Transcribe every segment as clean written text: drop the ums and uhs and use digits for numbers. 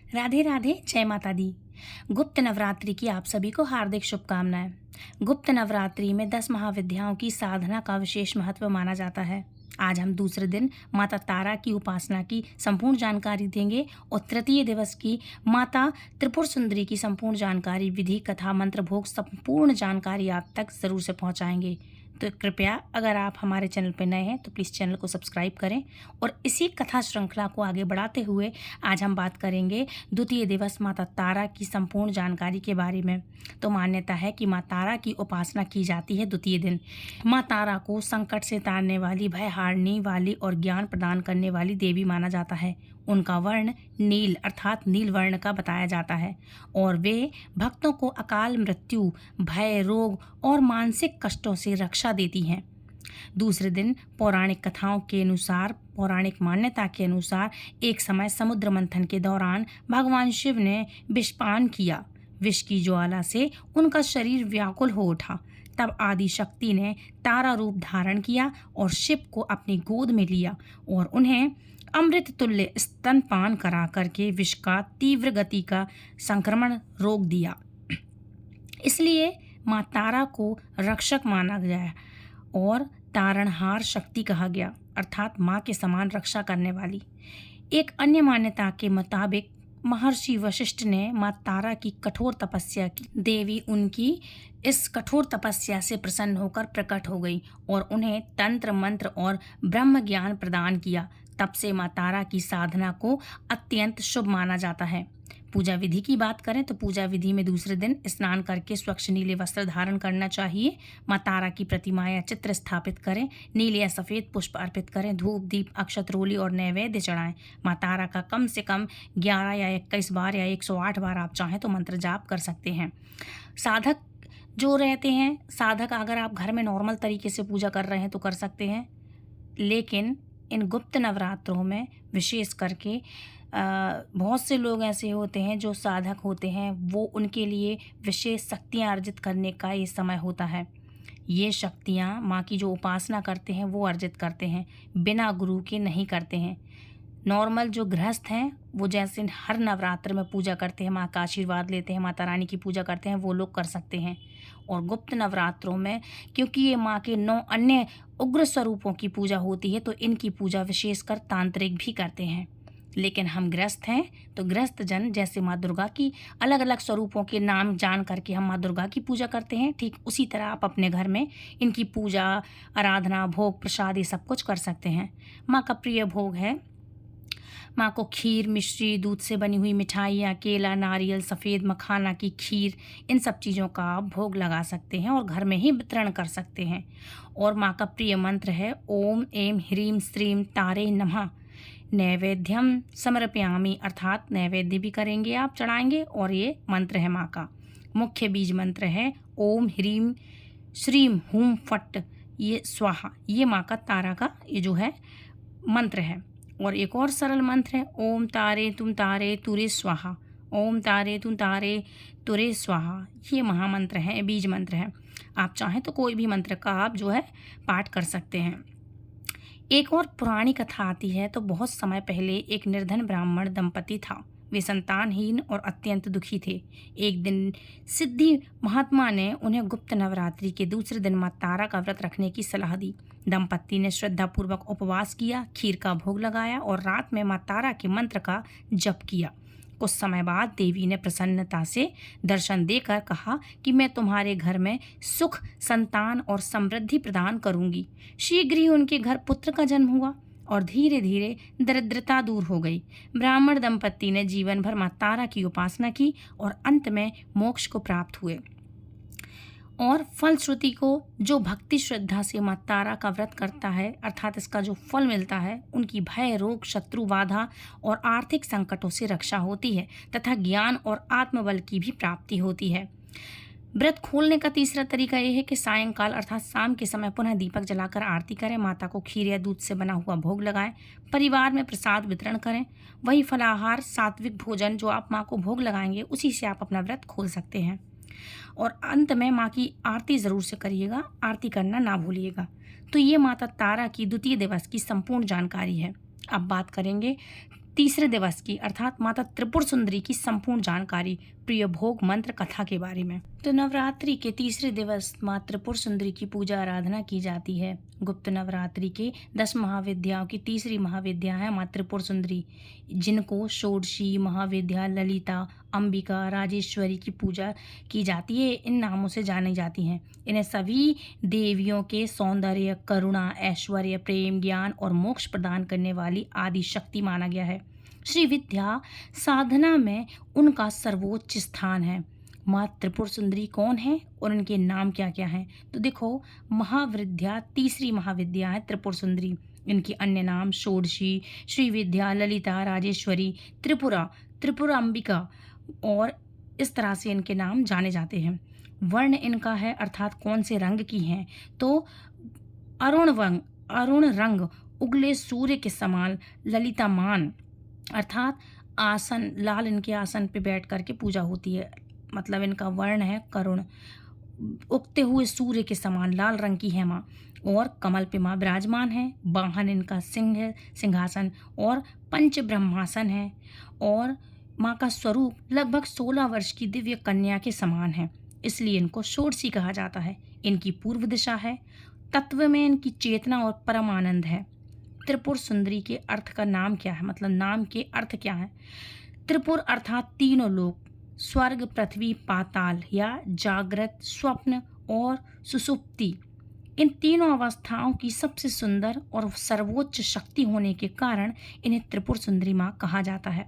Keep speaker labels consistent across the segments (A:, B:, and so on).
A: राधे राधे, जय माता दी। गुप्त नवरात्रि की आप सभी को हार्दिक शुभकामनाएं। गुप्त नवरात्रि में 10 महाविद्याओं की साधना का विशेष महत्व माना जाता है। आज हम दूसरे दिन माता तारा की उपासना की संपूर्ण जानकारी देंगे और तृतीय दिवस की माता त्रिपुर सुंदरी की संपूर्ण जानकारी, विधि, कथा, मंत्र, भोग, संपूर्ण जानकारी आप तक जरूर से पहुंचाएंगे। तो कृपया अगर आप हमारे चैनल पर नए हैं तो प्लीज़ चैनल को सब्सक्राइब करें। और इसी कथा श्रृंखला को आगे बढ़ाते हुए आज हम बात करेंगे द्वितीय दिवस माता तारा की संपूर्ण जानकारी के बारे में। तो मान्यता है कि माँ तारा की उपासना की जाती है द्वितीय दिन। माँ तारा को संकट से तारने वाली, भय हारने वाली और ज्ञान प्रदान करने वाली देवी माना जाता है। उनका वर्ण नील अर्थात नील वर्ण का बताया जाता है और वे भक्तों को अकाल मृत्यु, भय, रोग और मानसिक कष्टों से रक्षा देती हैं। दूसरे दिन पौराणिक कथाओं के अनुसार, पौराणिक मान्यता के अनुसार एक समय समुद्र मंथन के दौरान भगवान शिव ने विषपान किया। विष की ज्वाला से उनका शरीर व्याकुल हो उठा। तब आदि शक्ति ने तारा रूप धारण किया और शिव को अपनी गोद में लिया और उन्हें अमृत तुल्य स्तनपान करा करके विष का तीव्र गति का संक्रमण रोक दिया। इसलिए माँ तारा को रक्षक माना गया और तारणहार शक्ति कहा गया, अर्थात माँ के समान रक्षा करने वाली। एक अन्य मान्यता के मुताबिक महर्षि वशिष्ठ ने माँ तारा की कठोर तपस्या की। देवी उनकी इस कठोर तपस्या से प्रसन्न होकर प्रकट हो गई और उन्हें तंत्र, मंत्र और ब्रह्म ज्ञान प्रदान किया। तब से माँ तारा की साधना को अत्यंत शुभ माना जाता है। पूजा विधि की बात करें तो पूजा विधि में दूसरे दिन स्नान करके स्वच्छ नीले वस्त्र धारण करना चाहिए। माँ तारा की प्रतिमा या चित्र स्थापित करें, नीले या सफ़ेद पुष्प अर्पित करें, धूप, दीप, अक्षत, रोली और नैवेद्य चढ़ाएं। माँ तारा का कम से कम 11 या 21 बार या 108 बार आप चाहें तो मंत्र जाप कर सकते हैं। साधक जो रहते हैं, साधक अगर आप घर में नॉर्मल तरीके से पूजा कर रहे हैं तो कर सकते हैं, लेकिन इन गुप्त नवरात्रों में विशेष करके बहुत से लोग ऐसे होते हैं जो साधक होते हैं, वो उनके लिए विशेष शक्तियाँ अर्जित करने का ये समय होता है। ये शक्तियाँ माँ की जो उपासना करते हैं वो अर्जित करते हैं, बिना गुरु के नहीं करते हैं। नॉर्मल जो गृहस्थ हैं वो जैसे हर नवरात्र में पूजा करते हैं, माँ का आशीर्वाद लेते हैं, माता रानी की पूजा करते हैं, वो लोग कर सकते हैं। और गुप्त नवरात्रों में क्योंकि ये माँ के 9 अन्य उग्र स्वरूपों की पूजा होती है तो इनकी पूजा विशेषकर तांत्रिक भी करते हैं। लेकिन हम गृहस्थ हैं तो गृहस्थ जन जैसे माँ दुर्गा की अलग अलग स्वरूपों के नाम जान करके हम माँ दुर्गा की पूजा करते हैं, ठीक उसी तरह आप अपने घर में इनकी पूजा, आराधना, भोग, प्रसाद ये सब कुछ कर सकते हैं। माँ का प्रिय भोग है, माँ को खीर, मिश्री, दूध से बनी हुई मिठाइयाँ, केला, नारियल, सफ़ेद मखाना की खीर, इन सब चीज़ों का आप भोग लगा सकते हैं और घर में ही वितरण कर सकते हैं। और माँ का प्रिय मंत्र है ओम ऐं ह्रीं श्रीं तारे नमः। नैवेद्यम समर्पयामि अर्थात नैवेद्य भी करेंगे आप, चढ़ाएंगे। और ये मंत्र है माँ का। मुख्य बीज मंत्र है ओम ह्रीं श्रीं हूं फट ये स्वाहा। ये माँ का तारा का ये जो है मंत्र है। और एक और सरल मंत्र है ओम तारे तुम तारे तुरे स्वाहा, ओम तारे तुम तारे तुरे स्वाहा। ये महामंत्र है, बीज मंत्र है। आप चाहें तो कोई भी मंत्र का आप जो है पाठ कर सकते हैं। एक और पुरानी कथा आती है तो बहुत समय पहले एक निर्धन ब्राह्मण दंपति था। वे संतानहीन और अत्यंत दुखी थे। एक दिन सिद्धि महात्मा ने उन्हें गुप्त नवरात्रि के दूसरे दिन माँ तारा का व्रत रखने की सलाह दी। दंपति ने श्रद्धापूर्वक उपवास किया, खीर का भोग लगाया और रात में माँ तारा के मंत्र का जप किया। कुछ समय बाद देवी ने प्रसन्नता से दर्शन देकर कहा कि मैं तुम्हारे घर में सुख, संतान और समृद्धि प्रदान करूंगी। शीघ्र ही उनके घर पुत्र का जन्म हुआ और धीरे धीरे दरिद्रता दूर हो गई। ब्राह्मण दंपति ने जीवन भर माँ तारा की उपासना की और अंत में मोक्ष को प्राप्त हुए। और फलश्रुति को जो भक्ति श्रद्धा से माँ तारा का व्रत करता है, अर्थात इसका जो फल मिलता है, उनकी भय, रोग, शत्रु बाधा और आर्थिक संकटों से रक्षा होती है तथा ज्ञान और आत्मबल की भी प्राप्ति होती है। व्रत खोलने का तीसरा तरीका यह है कि सायंकाल अर्थात शाम के समय पुनः दीपक जलाकर आरती करें, माता को खीर या दूध से बना हुआ भोग लगाएं, परिवार में प्रसाद वितरण करें। वही फलाहार, सात्विक भोजन जो आप माँ को भोग लगाएंगे उसी से आप अपना व्रत खोल सकते हैं। और अंत में माँ की आरती ज़रूर से करिएगा, आरती करना ना भूलिएगा। तो ये माता तारा की द्वितीय दिवस की संपूर्ण जानकारी है। अब बात करेंगे तीसरे दिवस की अर्थात माता त्रिपुर सुंदरी की संपूर्ण जानकारी प्रिय भोग मंत्र कथा के बारे में। तो नवरात्रि के तीसरे दिवस माँ त्रिपुर सुंदरी की पूजा आराधना की जाती है। गुप्त नवरात्रि के 10 महाविद्याओं की तीसरी महाविद्या है माँ त्रिपुर सुंदरी, जिनको षोडशी महाविद्या, ललिता, अंबिका, राजेश्वरी की पूजा की जाती है। इन नामों से जानी जाती हैं। इन्हें सभी देवियों के सौंदर्य, करुणा, ऐश्वर्य, प्रेम, ज्ञान और मोक्ष प्रदान करने वाली आदि शक्ति माना गया है। श्री विद्या साधना में उनका सर्वोच्च स्थान है। माँ त्रिपुर सुंदरी कौन है और उनके नाम क्या क्या हैं? तो देखो, महाविद्या तीसरी महाविद्या है त्रिपुर सुंदरी। इनकी अन्य नाम षोडशी, श्री विद्या, ललिता, राजेश्वरी, त्रिपुरा, त्रिपुरा अंबिका और इस तरह से इनके नाम जाने जाते हैं। वर्ण इनका है अर्थात कौन से रंग की हैं? तो अरुण रंग, उगले सूर्य के समान, ललितामान अर्थात आसन, लाल इनके आसन पे बैठ करके पूजा होती है। मतलब इनका वर्ण है करुण, उगते हुए सूर्य के समान लाल रंग की है माँ, और कमल पे माँ विराजमान है। वाहन इनका सिंह है, सिंहासन, और पंच ब्रह्मासन है। और माँ का स्वरूप लगभग 16 वर्ष की दिव्य कन्या के समान है, इसलिए इनको षोडशी कहा जाता है। इनकी पूर्व दिशा है। तत्व में इनकी चेतना और परम आनंद है। त्रिपुर सुंदरी के अर्थ का नाम क्या है? मतलब नाम के अर्थ क्या है? त्रिपुर अर्थात तीनों लोक, स्वर्ग, पृथ्वी, पाताल या जागृत, स्वप्न और सुसुप्ति। इन तीनों अवस्थाओं की सबसे सुंदर और सर्वोच्च शक्ति होने के कारण इन्हें त्रिपुर सुंदरी माँ कहा जाता है।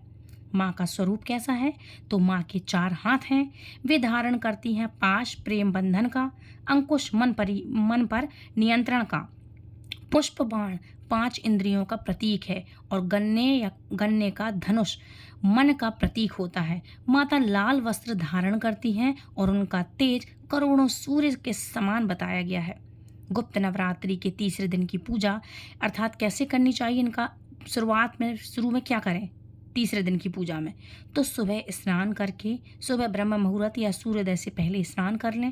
A: माँ का स्वरूप कैसा है? तो माँ के 4 हाथ हैं। वे धारण करती हैं पाश, प्रेम बंधन का, अंकुश, मन पर नियंत्रण का, पुष्प बाण 5 इंद्रियों का प्रतीक है, और गन्ने का धनुष मन का प्रतीक होता है। माता लाल वस्त्र धारण करती हैं और उनका तेज करोड़ों सूर्य के समान बताया गया है। गुप्त नवरात्रि के तीसरे दिन की पूजा अर्थात कैसे करनी चाहिए? इनका शुरू में क्या करें तीसरे दिन की पूजा में? तो सुबह स्नान करके, सुबह ब्रह्म मुहूर्त या सूर्योदय से पहले स्नान कर लें।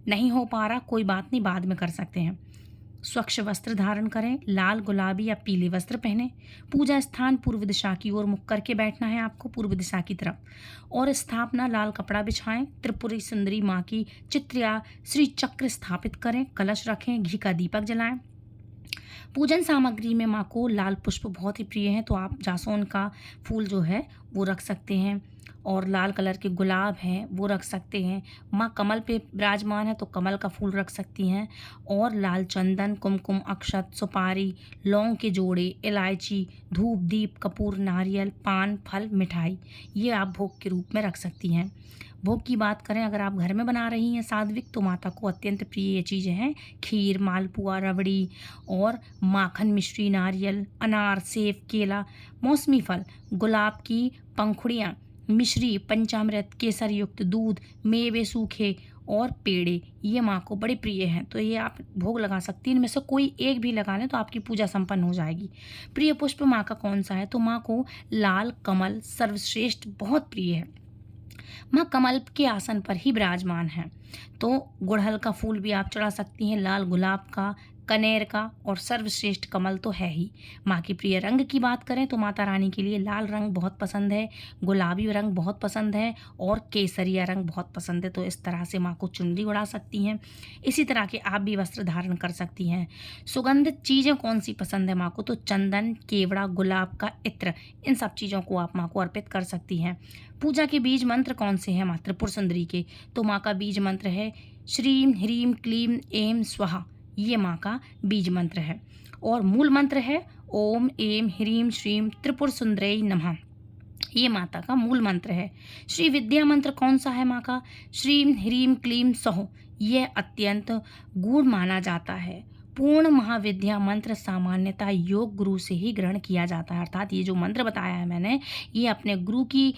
A: नहीं हो पा रहा कोई बात नहीं, बाद में कर सकते हैं। स्वच्छ वस्त्र धारण करें, लाल, गुलाबी या पीले वस्त्र पहने। पूजा स्थान पूर्व दिशा की ओर मुख करके बैठना है आपको, पूर्व दिशा की तरफ, और स्थापना लाल कपड़ा बिछाएं। त्रिपुरी सुंदरी माँ की चित्र या श्री चक्र स्थापित करें, कलश रखें, घी का दीपक जलाएं। पूजन सामग्री में माँ को लाल पुष्प बहुत ही प्रिय हैं, तो आप जासून का फूल जो है वो रख सकते हैं, और लाल कलर के गुलाब हैं वो रख सकते हैं। माँ कमल पे विराजमान है तो कमल का फूल रख सकती हैं, और लाल चंदन, कुमकुम, अक्षत, सुपारी, लौंग के जोड़े, इलायची, धूप, दीप, कपूर, नारियल, पान, फल, मिठाई, ये आप भोग के रूप में रख सकती हैं। भोग की बात करें, अगर आप घर में बना रही हैं सात्विक, तो माता को अत्यंत प्रिय ये चीज़ें हैं: खीर, मालपुआ, रबड़ी और माखन, मिश्री, नारियल, अनार, सेब, केला, मौसमी फल, गुलाब की पंखुड़ियाँ, मिश्री, पंचामृत, केसर युक्त दूध, मेवे सूखे और पेड़े, ये माँ को बड़े प्रिय हैं, तो ये आप भोग लगा सकती हैं। इनमें से कोई एक भी लगा लें तो आपकी पूजा संपन्न हो जाएगी। प्रिय पुष्प माँ का कौन सा है? तो माँ को लाल कमल सर्वश्रेष्ठ बहुत प्रिय है। माँ कमल के आसन पर ही विराजमान है, तो गुड़हल का फूल भी आप चढ़ा सकती हैं, लाल गुलाब का, कनेर का, और सर्वश्रेष्ठ कमल तो है ही। माँ की प्रिय रंग की बात करें तो माता रानी के लिए लाल रंग बहुत पसंद है, गुलाबी रंग बहुत पसंद है, और केसरिया रंग बहुत पसंद है। तो इस तरह से माँ को चुनरी उड़ा सकती हैं। इसी तरह के आप भी वस्त्र धारण कर सकती हैं। सुगंधित चीज़ें कौन सी पसंद है माँ को? तो चंदन, केवड़ा, गुलाब का इत्र, इन सब चीज़ों को आप माँ को अर्पित कर सकती हैं। पूजा के बीज मंत्र कौन से हैं माँ त्रिपुर सुंदरी के? तो माँ का बीज मंत्र है श्रीम ह्रीम क्लीम ऐं स्वाहा, ये माँ का बीज मंत्र है। और मूल मंत्र है ओम ऐं ह्रीम श्रीम त्रिपुर सुंदरी नमः, ये माता का मूल मंत्र है। श्री विद्या मंत्र कौन सा है माँ का? श्रीम ह्रीम क्लीम सौः, यह अत्यंत गूढ़ माना जाता है। पूर्ण महाविद्या मंत्र सामान्यतः योग गुरु से ही ग्रहण किया जाता है, अर्थात ये जो मंत्र बताया है मैंने, ये अपने गुरु की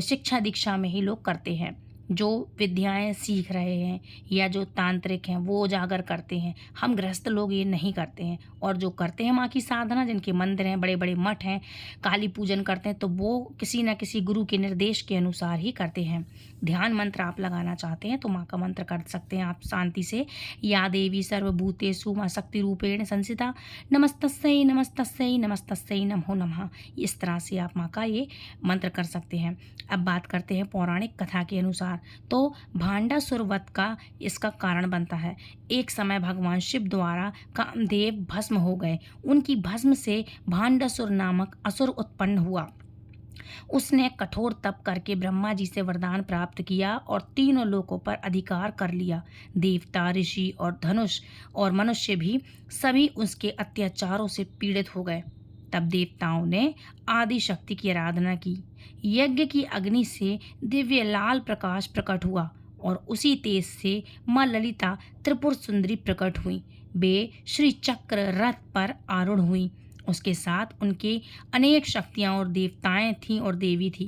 A: शिक्षा दीक्षा में ही लोग करते हैं। जो विद्याएं सीख रहे हैं या जो तांत्रिक हैं वो उजागर करते हैं। हम गृहस्थ लोग ये नहीं करते हैं। और जो करते हैं माँ की साधना, जिनके मंदिर हैं, बड़े बड़े मठ हैं, काली पूजन करते हैं, तो वो किसी न किसी गुरु के निर्देश के अनुसार ही करते हैं। ध्यान मंत्र आप लगाना चाहते हैं तो माँ का मंत्र कर सकते हैं आप शांति से। या देवी सर्वभूतेषु माँ शक्ति रूपेण संस्थिता नमस्तस्यै नमस्तस्यै नमस्तस्यै नमो नमः। इस तरह से आप माँ का ये मंत्र कर सकते हैं। अब बात करते हैं पौराणिक कथा के अनुसार। तो भांडासुर वध का इसका कारण बनता है। एक समय भगवान शिव द्वारा कामदेव भस्म हो गए। उनकी भस्म से भांडासुर नामक असुर उत्पन्न हुआ। उसने कठोर तप करके ब्रह्मा जी से वरदान प्राप्त किया और तीनों लोकों पर अधिकार कर लिया। देवता, ऋषि और धनुष और मनुष्य भी सभी उसके अत्याचारों से पीड़ित हो गए। तब देवताओं ने आदि शक्ति की आराधना की। यज्ञ की अग्नि से दिव्य लाल प्रकाश प्रकट हुआ और उसी तेज से माँ ललिता त्रिपुर सुंदरी प्रकट हुई। वे श्री चक्र रथ पर आरूढ़ हुई। उसके साथ उनके अनेक शक्तियाँ और देवताएं थीं और देवी थी।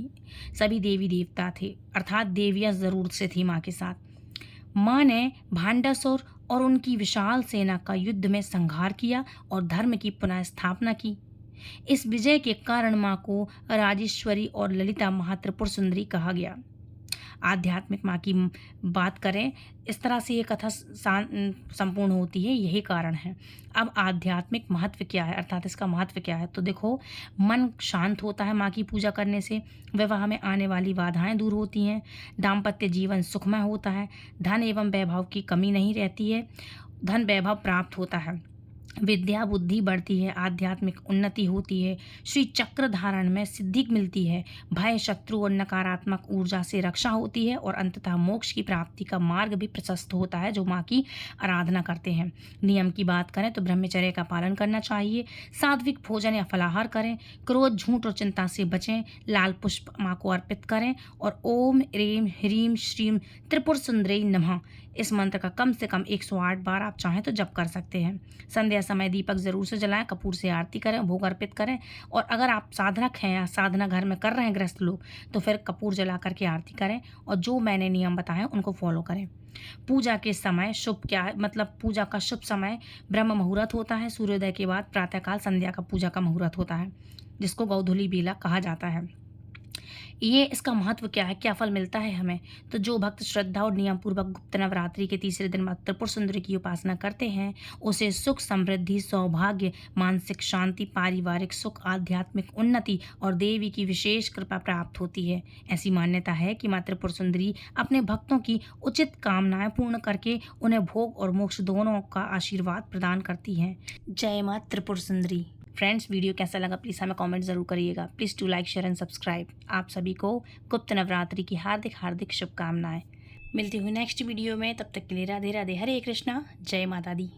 A: सभी देवी देवता थे, अर्थात देवियाँ जरूर से थी माँ के साथ। माँ ने भांडासुर और उनकी विशाल सेना का युद्ध में संहार किया और धर्म की पुनः स्थापना की। इस विजय के कारण माँ को राजेश्वरी और ललिता महात्रिपुर सुंदरी कहा गया। आध्यात्मिक माँ की बात करें, इस तरह से ये कथा संपूर्ण होती है, यही कारण है। अब आध्यात्मिक महत्व क्या है, अर्थात इसका महत्व क्या है, तो देखो, मन शांत होता है माँ की पूजा करने से। विवाह में आने वाली बाधाएं दूर होती हैं। दाम्पत्य जीवन सुखमय होता है। धन एवं वैभव की कमी नहीं रहती है। धन वैभव प्राप्त होता है। विद्या बुद्धि बढ़ती है। आध्यात्मिक उन्नति होती है। श्री चक्र धारण में सिद्धि मिलती है। भय, शत्रु और नकारात्मक ऊर्जा से रक्षा होती है और अंततः मोक्ष की प्राप्ति का मार्ग भी प्रशस्त होता है जो माँ की आराधना करते हैं। नियम की बात करें तो ब्रह्मचर्य का पालन करना चाहिए। सात्विक भोजन या फलाहार करें। क्रोध, झूठ और चिंता से बचें। लाल पुष्प माँ को अर्पित करें और ओम ह्रीम ह्रीम श्रीम त्रिपुर सुंदरी नमः इस मंत्र का कम से कम 108 बार आप चाहें तो जप कर सकते हैं। संध्या समय दीपक जरूर से जलाएं, कपूर से आरती करें, भोग अर्पित करें। और अगर आप साधक हैं या साधना घर में कर रहे हैं गृहस्थ लोग, तो फिर कपूर जला करके आरती करें और जो मैंने नियम बताए उनको फॉलो करें। पूजा के समय शुभ क्या है, मतलब पूजा का शुभ समय ब्रह्म मुहूर्त होता है। सूर्योदय के बाद प्रातःकाल संध्या का पूजा का मुहूर्त होता है, जिसको गौधुली बेला कहा जाता है। ये इसका महत्व क्या है, क्या फल मिलता है हमें, तो जो भक्त श्रद्धा और नियम पूर्वक गुप्त नवरात्रि के तीसरे दिन माँ त्रिपुर सुंदरी की उपासना करते हैं, उसे सुख, समृद्धि, सौभाग्य, मानसिक शांति, पारिवारिक सुख, आध्यात्मिक उन्नति और देवी की विशेष कृपा प्राप्त होती है। ऐसी मान्यता है कि माँ त्रिपुर सुंदरी अपने भक्तों की उचित कामनाएं पूर्ण करके उन्हें भोग और मोक्ष दोनों का आशीर्वाद प्रदान करती हैं। जय माँ त्रिपुर सुंदरी। फ्रेंड्स, वीडियो कैसा लगा प्लीज़ हमें कमेंट ज़रूर करिएगा। Please to like, share and subscribe. आप सभी को गुप्त नवरात्रि की हार्दिक हार्दिक शुभकामनाएं। मिलती हुई नेक्स्ट वीडियो में, तब तक के लिए राधे राधे, हरे कृष्णा, जय माता दी।